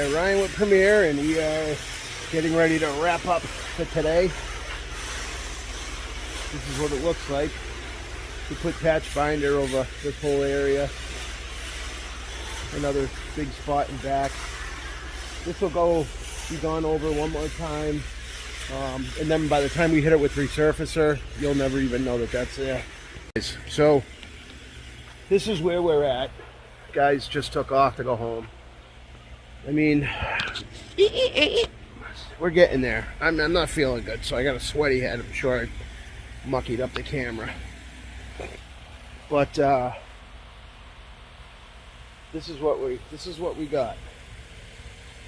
Ryan with Premier, and we are getting ready to wrap up for today. This is what it looks like. We put patch binder over this whole area. Another big spot in back. This will be gone over one more time. And then by the time we hit it with resurfacer, you'll never even know that that's there. So this is where we're at. Guys just took off to go home. I mean, we're getting there. I'm not feeling good, so I got a sweaty head. I'm sure I muckied up the camera. But this is what we got.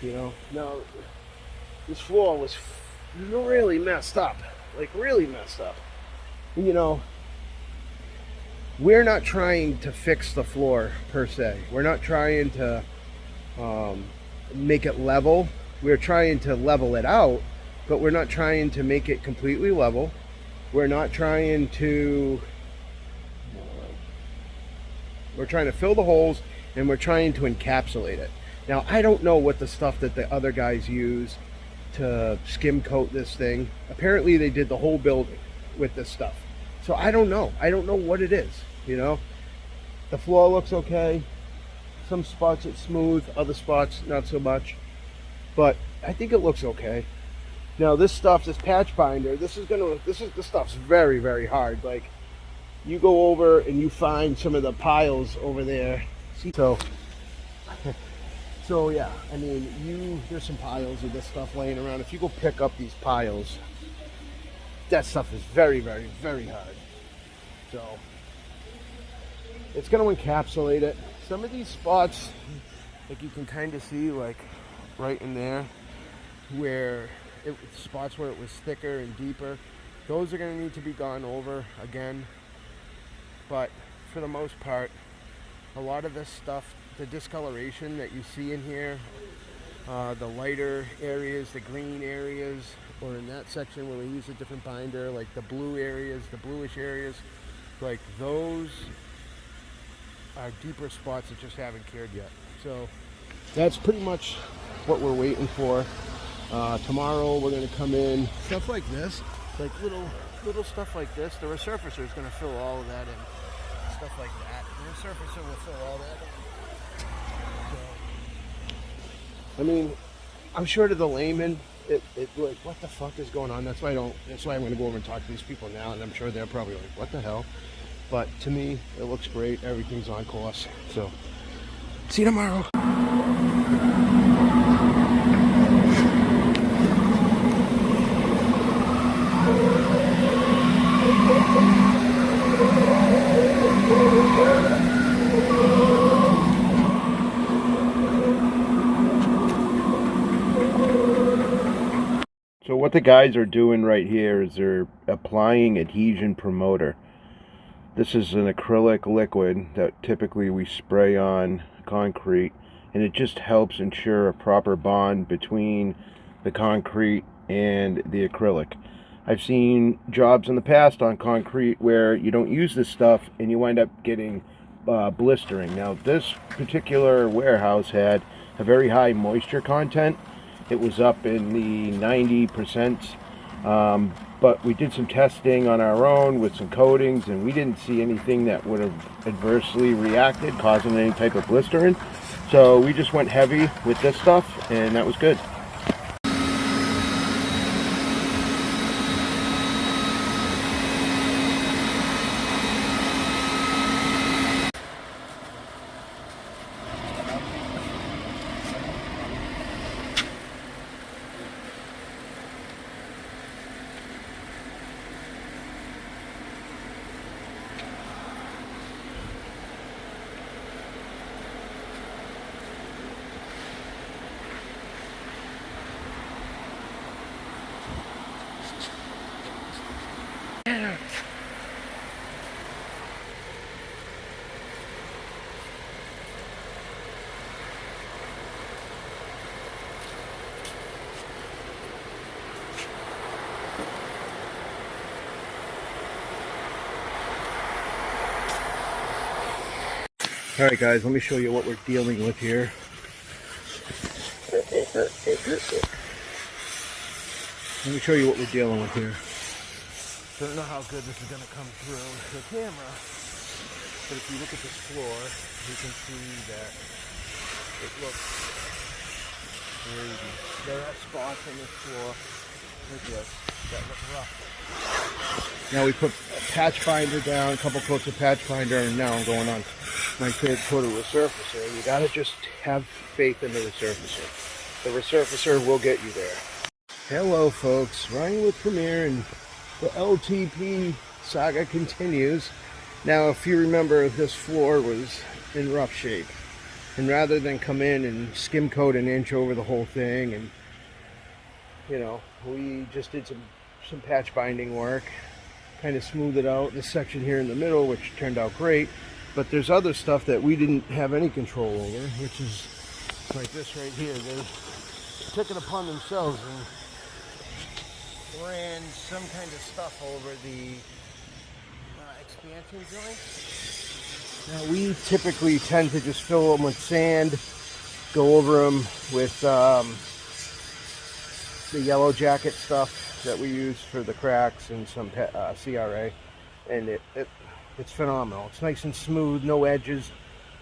You know, now this floor was really messed up, like really messed up. You know, we're not trying to fix the floor per se. We're not trying to make it level. We're trying to level it out, but we're not trying to make it completely level. We're not trying to we're trying to fill the holes, and we're trying to encapsulate it. Now, I don't know what the stuff that the other guys use to skim coat this thing. Apparently they did the whole building with this stuff, so I don't know what it is. You know, the floor looks okay. Some spots it's smooth, other spots not so much, but I think it looks okay. Now this patch binder, this stuff's very, very hard. Like, you go over and you find some of the piles over there. So yeah, I mean, there's some piles of this stuff laying around. If you go pick up these piles, that stuff is very, very, very hard. So it's going to encapsulate it. Some of these spots, like you can kind of see, like right in there, spots where it was thicker and deeper, those are going to need to be gone over again. But for the most part, a lot of this stuff, the discoloration that you see in here, the lighter areas, the green areas, or in that section where we use a different binder, like the blue areas, the bluish areas, like those are deeper spots that just haven't cured yet. So that's pretty much what we're waiting for. Tomorrow we're going to come in, stuff like this, like little stuff like this. The resurfacer is going to fill all of that in, stuff like that. The resurfacer will fill all that in. So, I mean, I'm sure to the layman, it like, what the fuck is going on? That's why I'm going to go over and talk to these people now, and I'm sure they're probably like, what the hell? But to me, it looks great. Everything's on course. So, see you tomorrow. So what the guys are doing right here is they're applying adhesion promoter. This is an acrylic liquid that typically we spray on concrete, and it just helps ensure a proper bond between the concrete and the acrylic. I've seen jobs in the past on concrete where you don't use this stuff and you wind up getting blistering. Now this particular warehouse had a very high moisture content. It was up in the 90%. But we did some testing on our own with some coatings, and we didn't see anything that would have adversely reacted, causing any type of blistering. So we just went heavy with this stuff, and that was good. Alright guys, let me show you what we're dealing with here. Let me show you what we're dealing with here. Don't know how good this is going to come through the camera, but if you look at this floor, you can see that it looks crazy. There are spots on this floor like this that look rough. Now we put a patch binder down, a couple coats of patch binder, and now I'm going on my third coat of resurfacer. You gotta just have faith in the resurfacer. The resurfacer will get you there. Hello folks, Ryan with Premier, and the LTP saga continues. Now if you remember, this floor was in rough shape, and rather than come in and skim coat an inch over the whole thing, and you know, we just did some patch binding work, kind of smooth it out, this section here in the middle, which turned out great. But there's other stuff that we didn't have any control over, which is like this right here. They took it upon themselves and ran some kind of stuff over the expansion joint. Now we typically tend to just fill them with sand, go over them with the yellow jacket stuff that we use for the cracks, and some CRA, and it's phenomenal. It's nice and smooth, no edges.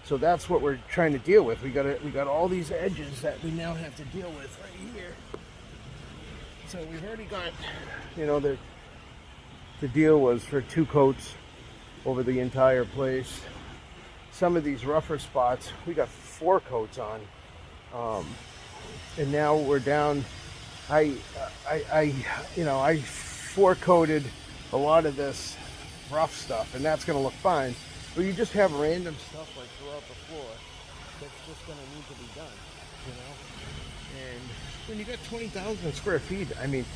So that's what we're trying to deal with. We got all these edges that we now have to deal with right here. So we've already got, you know, the deal was for 2 coats over the entire place. Some of these rougher spots we got 4 coats on, and now we're down. I 4-coated a lot of this rough stuff, and that's going to look fine. But you just have random stuff like throughout the floor that's just going to need to be done, you know. And when you got 20,000 square feet, I mean,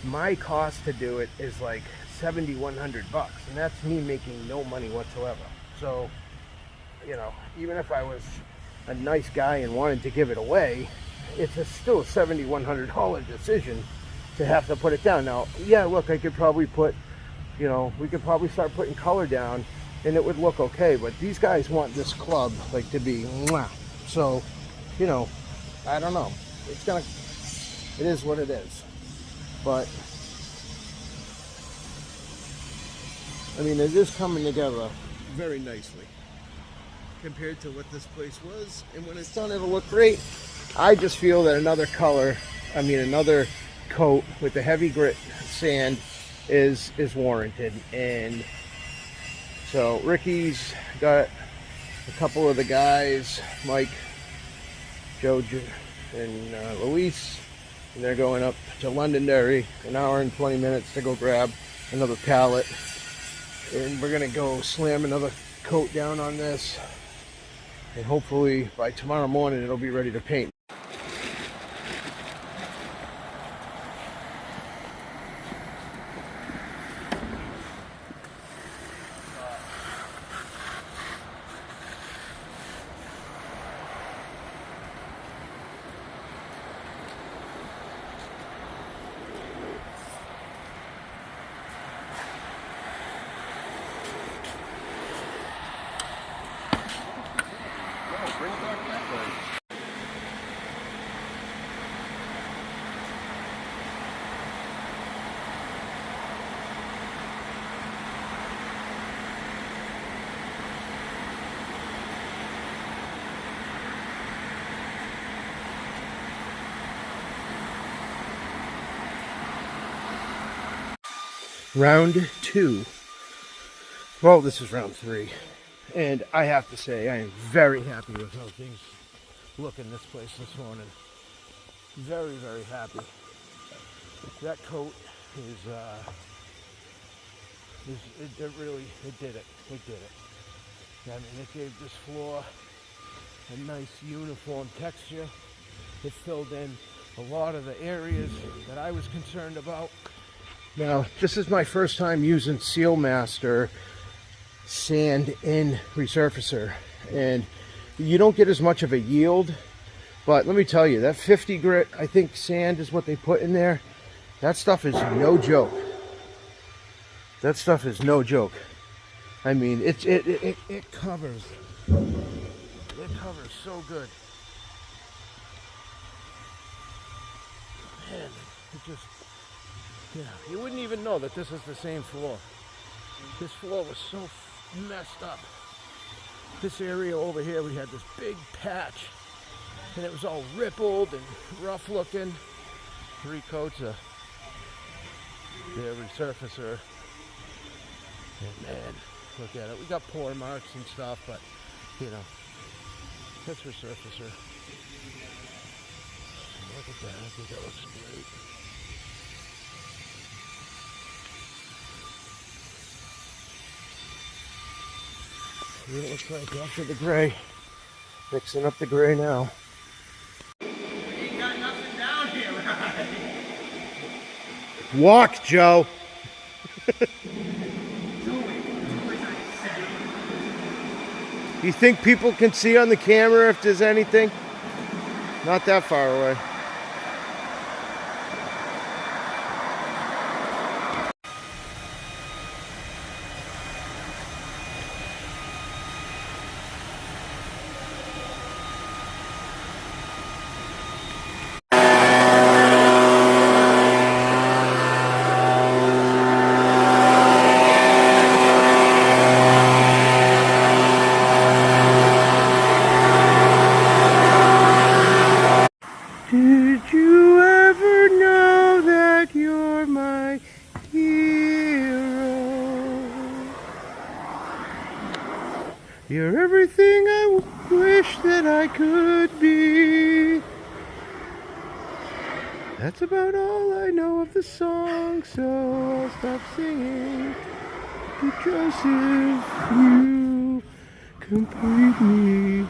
my cost to do it is like $7,100, and that's me making no money whatsoever. So, you know, even if I was a nice guy and wanted to give it away, it's still a $7,100 decision to have to put it down. Now, yeah, look, I could probably put, you know, we could probably start putting color down and it would look okay, but these guys want this club like to be mwah. So, you know, I don't know. It is what it is. But I mean, it is coming together very nicely compared to what this place was, and when it's done, it'll look great. I just feel that another coat with the heavy grit sand is warranted. And so Ricky's got a couple of the guys, Mike, Joe, and Luis, and they're going up to Londonderry, an hour and 20 minutes to go grab another pallet, and we're gonna go slam another coat down on this, and hopefully by tomorrow morning it'll be ready to paint. Round 2. Well, this is round 3. And I have to say, I am very happy with how things look in this place this morning. Very, very happy. That coat it did it. It did it. I mean, it gave this floor a nice uniform texture. It filled in a lot of the areas that I was concerned about. Now, this is my first time using Seal Master sand in resurfacer, and you don't get as much of a yield, but let me tell you, that 50 grit, I think sand is what they put in there. That stuff is no joke. That stuff is no joke. I mean, it covers. It covers so good. And it just, you wouldn't even know that this is the same floor. This floor was so messed up. This area over here, we had this big patch, and it was all rippled and rough looking. 3 coats of their resurfacer. And man, look at it. We got pore marks and stuff, but you know, that's resurfacer. Look at that. I think that looks great. See what it looks like after the gray. Mixing up the gray now. We ain't got nothing down here, right? Walk, Joe. You think people can see on the camera if there's anything? Not that far away. Did you ever know that you're my hero? You're everything I wish that I could be. That's about all I know of the song, so I'll stop singing. To Joseph, you complete me.